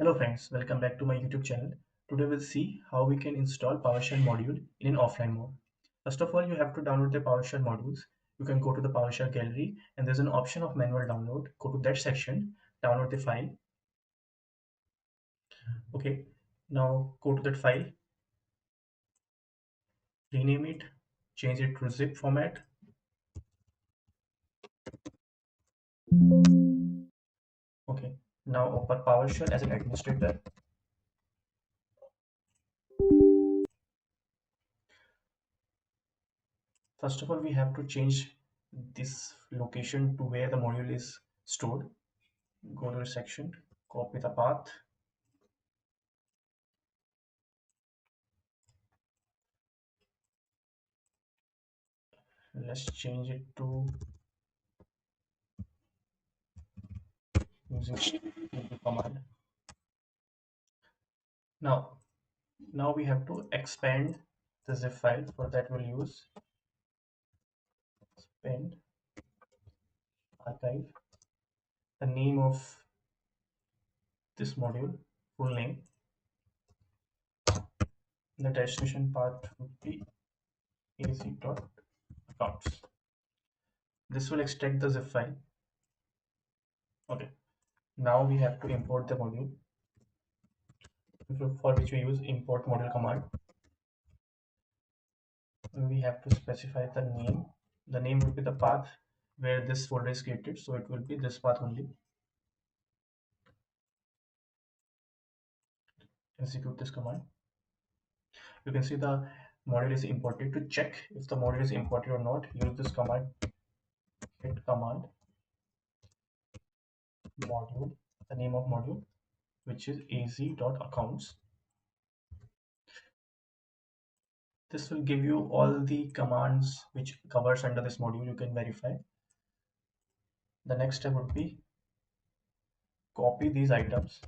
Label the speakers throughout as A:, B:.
A: Hello friends, welcome back to my YouTube channel. Today we'll see how we can install PowerShell module in an offline mode. First of all, you have to download the PowerShell modules. You can go to the PowerShell gallery and there's an option of manual download. Go to that section, download the file. Okay, now go to that file, rename it, change it to zip format. Okay, now open PowerShell as an administrator. First of all, we have to change this location to where the module is stored. Go to the section, copy the path. Let's change it to using the command. Now we have to expand the zip file. For that we'll use expand archive, the name of this module, full name. The destination path would be ac.accounts. This will extract the zip file. Okay, now we have to import the module, for which we use import module command. We have to specify the name. The name will be the path where this folder is created, so it will be this path only. Execute this command. You can see the module is imported. To check if the module is imported or not, use this command, hit command module, the name of module, which is az.accounts. This will give you all the commands which covers under this module. You can verify. The next step would be copy these items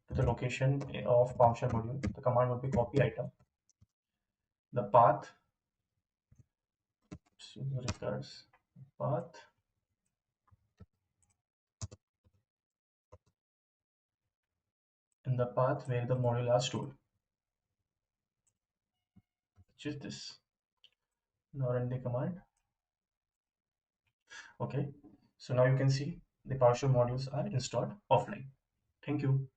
A: to the location of PowerShell module. The command would be copy item, the path, so recurse path, and the path where the module are stored, which is this. Now run the command. Okay, so now you can see the PowerShell modules are installed offline. Thank you.